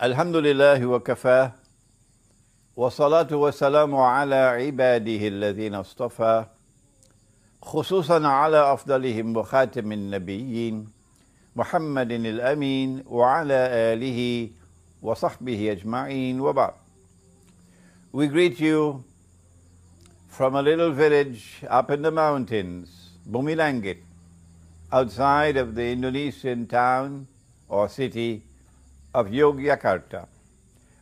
Alhamdulillah wa kafa wa salatu wa salamu ala ibadihi alladhina istafa khususan ala afdalihim wa khatamin nabiyyin Muhammadin al-Amin wa ala alihi wa sahbihi ajma'in wa ba'd. We greet you from a little village up in the mountains, Bumilangit, outside of the Indonesian town or city of Yogyakarta.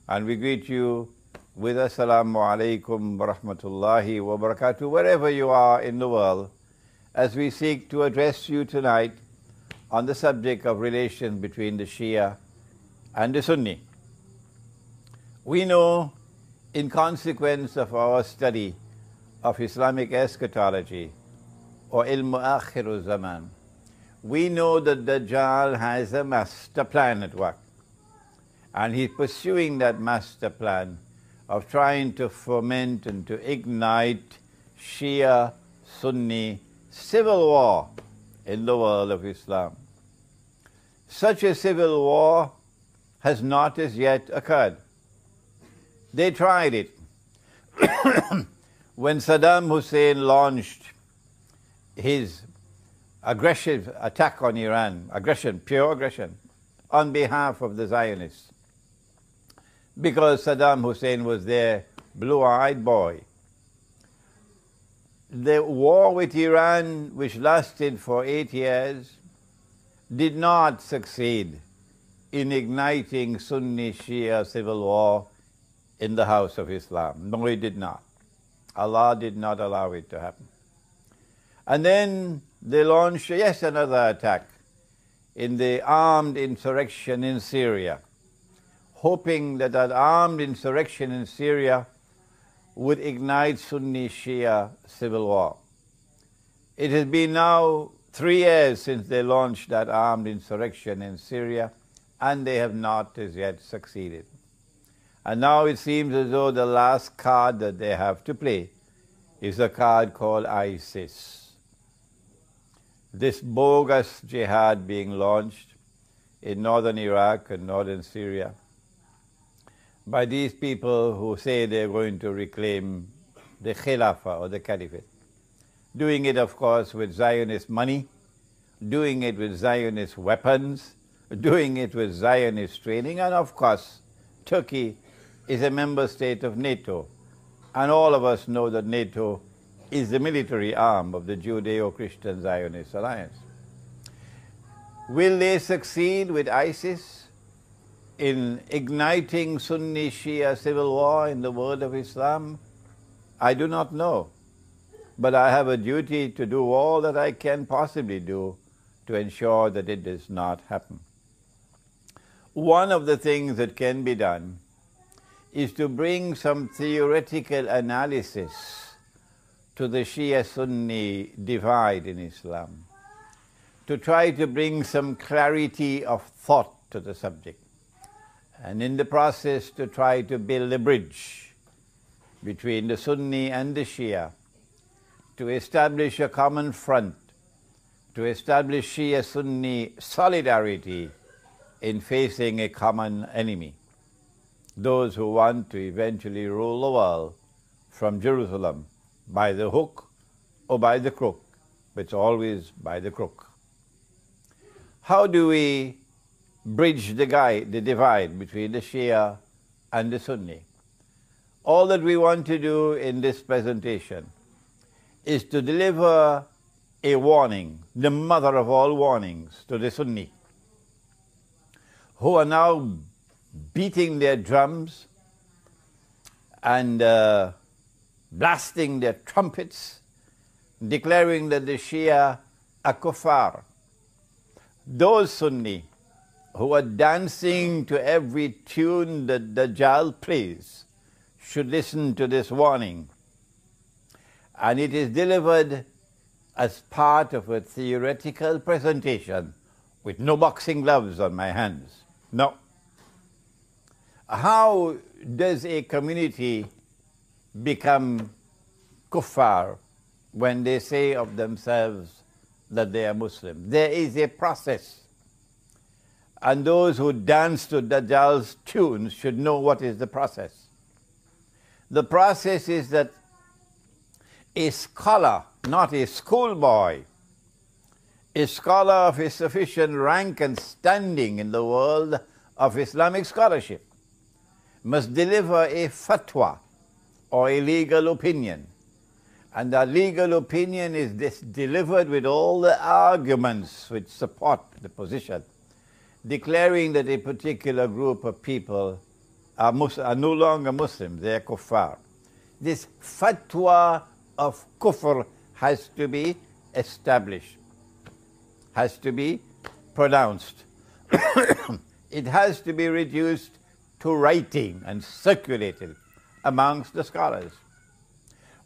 And we greet you with Assalamu alaikum wa rahmatullahi wa barakatuh, wherever you are in the world, as we seek to address you tonight on the subject of relations between the Shia and the Sunni. We know, in consequence of our study of Islamic eschatology or ilm akhiru zaman, we know that Dajjal has a master plan at work. And he's pursuing that master plan of trying to foment and to ignite Shia-Sunni civil war in the world of Islam. Such a civil war has not as yet occurred. They tried it. When Saddam Hussein launched his aggressive attack on Iran, pure aggression, on behalf of the Zionists, because Saddam Hussein was their blue-eyed boy. The war with Iran, which lasted for 8 years, did not succeed in igniting Sunni-Shia civil war in the house of Islam. No, it did not. Allah did not allow it to happen. And then they launched yet another attack in the armed insurrection in Syria, hoping that that armed insurrection in Syria would ignite Sunni-Shia civil war. It has been now 3 years since they launched that armed insurrection in Syria, and they have not as yet succeeded. And now it seems as though the last card that they have to play is a card called ISIS. This bogus jihad being launched in northern Iraq and northern Syria by these people who say they're going to reclaim the Khilafah or the Caliphate. Doing it, of course, with Zionist money, doing it with Zionist weapons, doing it with Zionist training, and of course, Turkey is a member state of NATO, and all of us know that NATO is the military arm of the Judéo-Christian Zionist alliance. Will they succeed with ISIS in igniting Sunni-Shia civil war in the world of Islam? I do not know, but I have a duty to do all that I can possibly do to ensure that it does not happen. One of the things that can be done is to bring some theoretical analysis to the Shia-Sunni divide in Islam, to try to bring some clarity of thought to the subject, and in the process to try to build a bridge between the Sunni and the Shia, to establish a common front, to establish Shia-Sunni solidarity in facing a common enemy, those who want to eventually rule the world from Jerusalem by the hook or by the crook, but it's always by the crook. How do we bridge the divide between the Shia and the Sunni? All that we want to do in this presentation is to deliver a warning, the mother of all warnings, to the Sunni, who are now beating their drums and blasting their trumpets, declaring that the Shia are kuffar. Those Sunni who are dancing to every tune that Dajjal plays should listen to this warning. And it is delivered as part of a theoretical presentation with no boxing gloves on my hands. No. How does a community become kuffar when they say of themselves that they are Muslim? There is a process. and those who dance to Dajjal's tunes should know what is the process. The process is that a scholar, not a schoolboy, a scholar of a sufficient rank and standing in the world of Islamic scholarship, must deliver a fatwa or a legal opinion. And that legal opinion is delivered with all the arguments which support the position, declaring that a particular group of people are no longer Muslims, they are kuffar. This fatwa of kufr has to be established, has to be pronounced. It has to be reduced to writing and circulated amongst the scholars.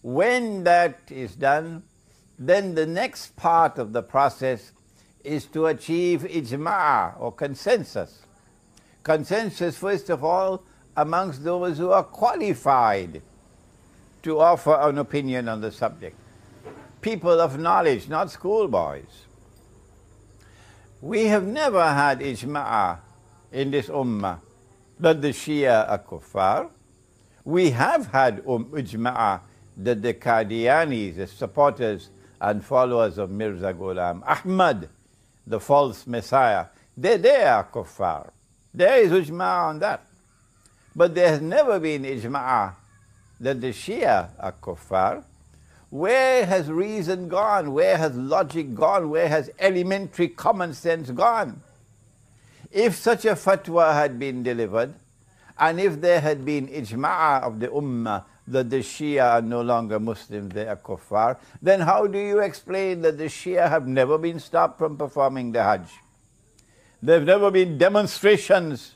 When that is done, then the next part of the process is to achieve ijma' or consensus. Consensus, first of all, amongst those who are qualified to offer an opinion on the subject. People of knowledge, not schoolboys. We have never had ijma' in this ummah that the Shia are kuffar. We have had ijma' that the Qadianis, the supporters and followers of Mirza Ghulam Ahmad, the false messiah, they are kuffar. There is ijma' on that. But there has never been ijma' that the Shia are kuffar. Where has reason gone? Where has logic gone? Where has elementary common sense gone? If such a fatwa had been delivered, and if there had been ijma' of the ummah that the Shia are no longer Muslims, they are kuffar, then how do you explain that the Shia have never been stopped from performing the Hajj? There have never been demonstrations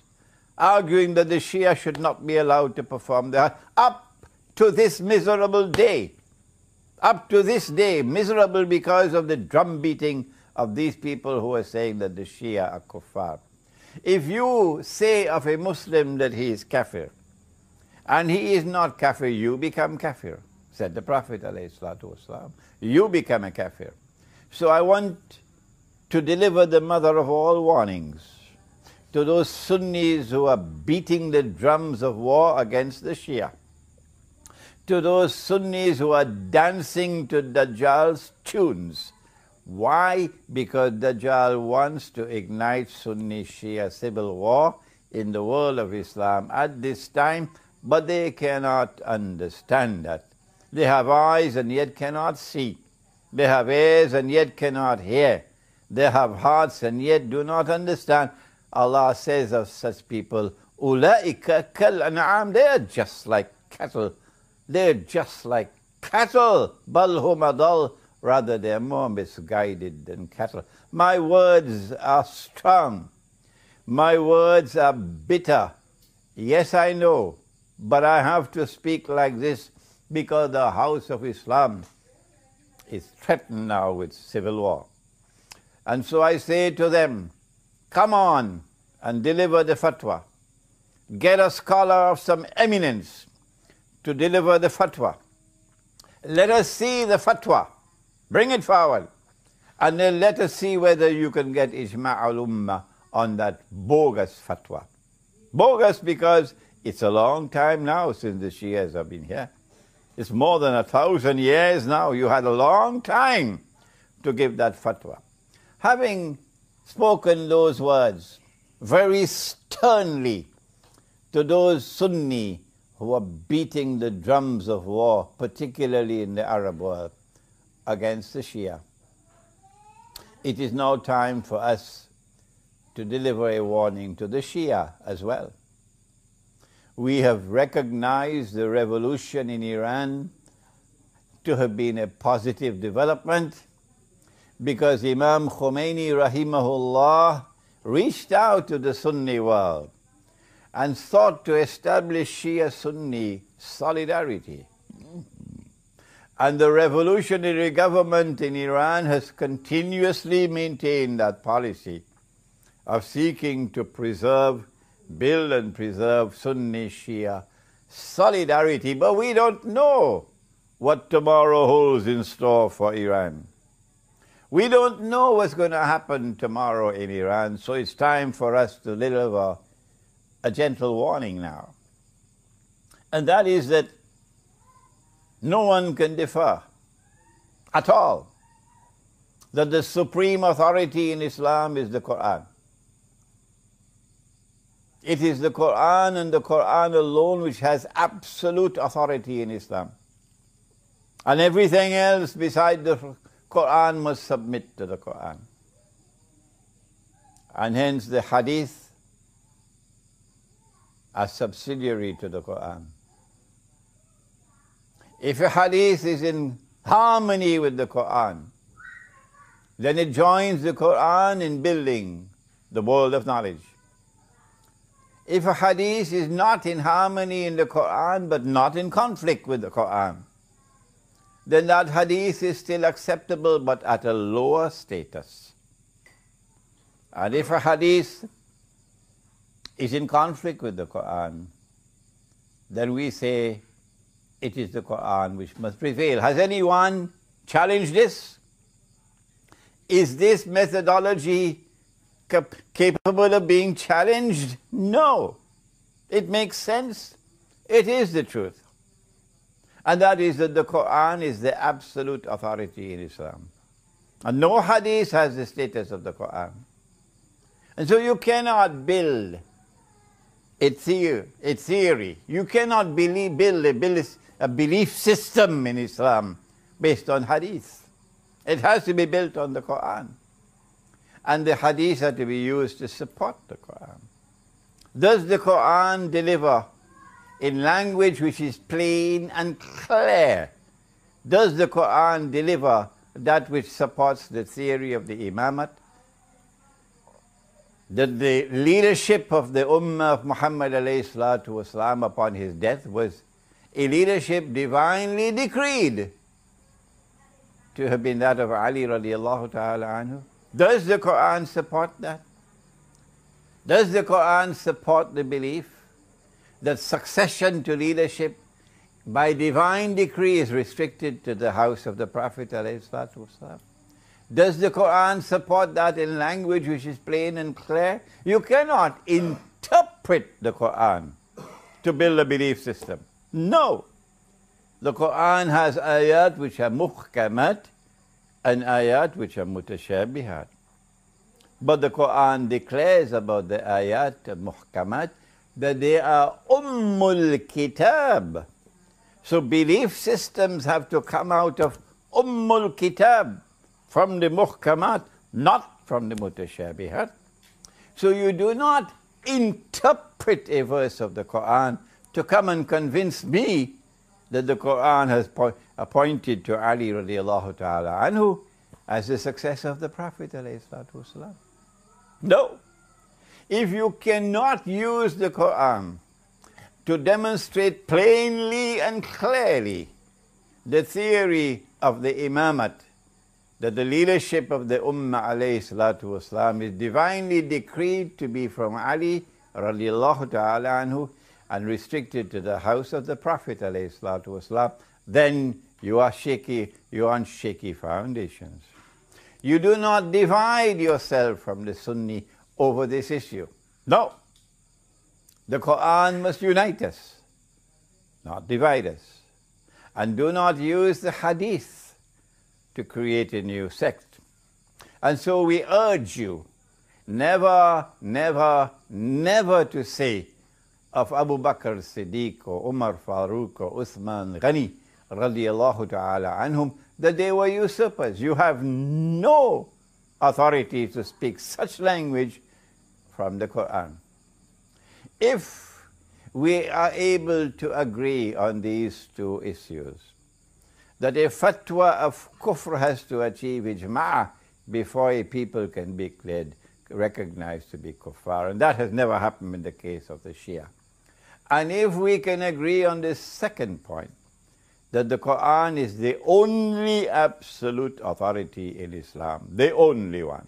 arguing that the Shia should not be allowed to perform the Hajj. Up to this miserable day, up to this day, miserable because of the drum beating of these people who are saying that the Shia are kuffar. If you say of a Muslim that he is kafir, and he is not kafir, you become kafir, said the Prophet ﷺ. You become a kafir. So I want to deliver the mother of all warnings to those Sunnis who are beating the drums of war against the Shia, to those Sunnis who are dancing to Dajjal's tunes. Why? Because Dajjal wants to ignite Sunni-Shia civil war in the world of Islam at this time, but they cannot understand that. They have eyes and yet cannot see. They have ears and yet cannot hear. They have hearts and yet do not understand. Allah says of such people, "Ulaika kal an'am," they are just like cattle. They're just like cattle. Bal hum adal, rather they are more misguided than cattle. My words are strong. My words are bitter. Yes, I know, but I have to speak like this because the house of Islam is threatened now with civil war. And so I say to them, come on and deliver the fatwa. Get a scholar of some eminence to deliver the fatwa. Let us see the fatwa. Bring it forward. And then let us see whether you can get ijma' al-ummah on that bogus fatwa. Bogus because it's a long time now since the Shias have been here. It's more than 1,000 years now. You had a long time to give that fatwa. Having spoken those words very sternly to those Sunni who are beating the drums of war, particularly in the Arab world, against the Shia, it is now time for us to deliver a warning to the Shia as well. We have recognized the revolution in Iran to have been a positive development because Imam Khomeini rahimahullah reached out to the Sunni world and sought to establish Shia-Sunni solidarity. And the revolutionary government in Iran has continuously maintained that policy of seeking to build and preserve Sunni-Shia solidarity. But we don't know what tomorrow holds in store for Iran. We don't know what's going to happen tomorrow in Iran, so it's time for us to deliver a gentle warning now. And that is that no one can differ at all that the supreme authority in Islam is the Quran. It is the Quran and the Quran alone which has absolute authority in Islam. And everything else beside the Quran must submit to the Quran. And hence the hadith are subsidiary to the Quran. If a hadith is in harmony with the Quran, then it joins the Quran in building the world of knowledge. If a hadith is not in harmony in the Quran but not in conflict with the Quran, then that hadith is still acceptable but at a lower status. And if a hadith is in conflict with the Quran, then we say it is the Quran which must prevail. Has anyone challenged this? Is this methodology capable of being challenged? No. It makes sense. It is the truth. And that is that the Quran is the absolute authority in Islam. And no hadith has the status of the Quran. And so you cannot build a theory. You cannot build a belief system in Islam based on hadith. It has to be built on the Quran. And the hadith are to be used to support the Quran. Does the Quran deliver in language which is plain and clear? Does the Quran deliver that which supports the theory of the imamat? That the leadership of the Ummah of Muhammad alayhi salatu wasalam upon his death was a leadership divinely decreed to have been that of Ali radiallahu ta'ala anhu? Does the Quran support that? Does the Quran support the belief that succession to leadership by divine decree is restricted to the house of the Prophet ﷺ? Does the Quran support that in language which is plain and clear? You cannot interpret the Quran to build a belief system. No. The Quran has ayat which are muhkamat and ayat which are mutashabihat. But the Quran declares about the ayat muhkamat that they are ummul kitab. So belief systems have to come out of ummul kitab, from the muhkamat, not from the mutashabihat. So you do not interpret a verse of the Quran to come and convince me that the Quran has appointed to Ali radiallahu ta'ala anhu as the successor of the Prophet alayhi salatu wasalam. No. If you cannot use the Quran to demonstrate plainly and clearly the theory of the imamat, that the leadership of the Ummah alayhi salatu wasalam is divinely decreed to be from Ali radiallahu ta'ala anhu and restricted to the house of the Prophet alayhi salatu wasalam, then you are shaky, you're on shaky foundations. You do not divide yourself from the Sunni over this issue. No. The Quran must unite us, not divide us. And do not use the hadith to create a new sect. And so we urge you never, never, never to say of Abu Bakr Siddiq or Umar Farooq or Uthman Ghani radiallahu ta'ala anhum that they were usurpers. You have no authority to speak such language from the Quran. If we are able to agree on these two issues, that a fatwa of kufr has to achieve ijma' before a people can be recognized to be kuffar, and that has never happened in the case of the Shia. And if we can agree on this second point, that the Quran is the only absolute authority in Islam, the only one,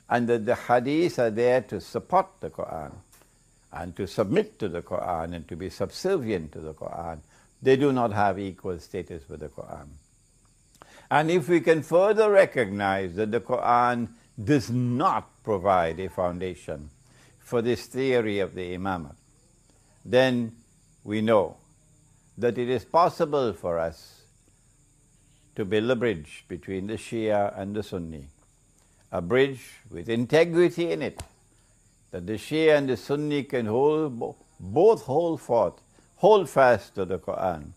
and that the hadiths are there to support the Quran and to submit to the Quran and to be subservient to the Quran, they do not have equal status with the Quran. And if we can further recognize that the Quran does not provide a foundation for this theory of the imamate, then we know that it is possible for us to build a bridge between the Shia and the Sunni, a bridge with integrity in it, that the Shia and the Sunni can both hold fast to the Quran,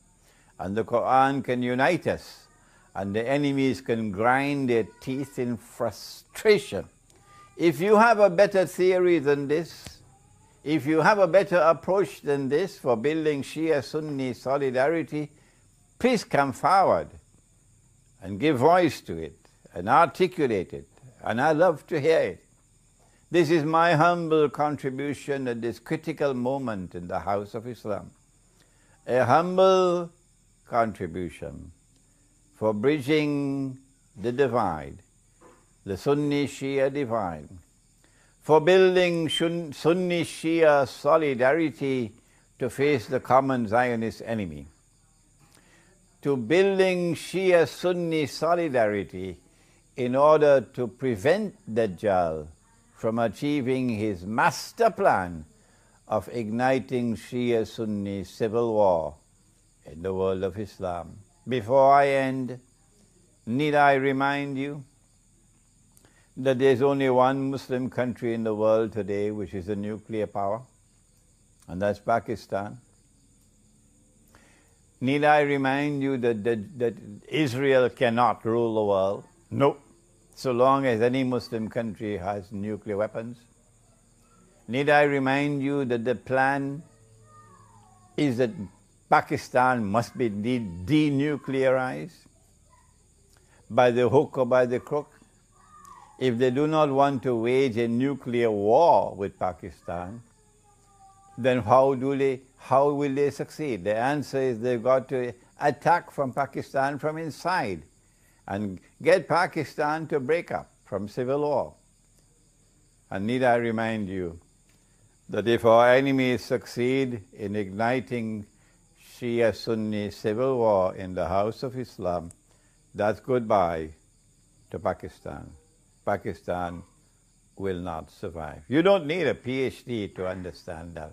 and the Quran can unite us, and the enemies can grind their teeth in frustration. If you have a better theory than this, if you have a better approach than this for building Shia-Sunni solidarity, please come forward and give voice to it and articulate it, and I love to hear it. This is my humble contribution at this critical moment in the House of Islam. A humble contribution for bridging the divide, the Sunni-Shia divide, for building Sunni-Shia solidarity to face the common Zionist enemy, to building Shia-Sunni solidarity in order to prevent Dajjal from achieving his master plan of igniting Shia-Sunni civil war in the world of Islam. Before I end, need I remind you that there's only one Muslim country in the world today which is a nuclear power, and that's Pakistan. Need I remind you that Israel cannot rule the world? No, so long as any Muslim country has nuclear weapons. Need I remind you that the plan is that Pakistan must be denuclearized by the hook or by the crook? If they do not want to wage a nuclear war with Pakistan, then how will they succeed? The answer is they've got to attack from Pakistan from inside and get Pakistan to break up from civil war. And need I remind you that if our enemies succeed in igniting Shia-Sunni civil war in the House of Islam, that's goodbye to Pakistan. Pakistan will not survive. You don't need a PhD to understand that.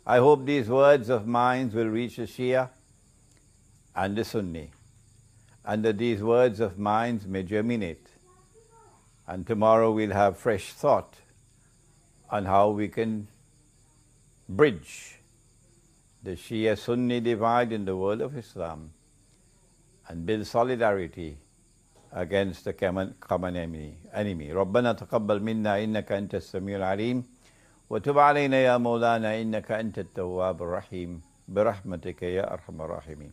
I hope these words of mine will reach the Shia and the Sunni, and that these words of mine may germinate. And tomorrow we'll have fresh thought on how we can bridge the Shia-Sunni divide in the world of Islam and build solidarity against the common enemy. ربنا تقبل منا إنك أنت السميع العليم وتب علينا يا مولانا إنك أنت التواب الرحيم برحمتك يا أرحم الراحمين.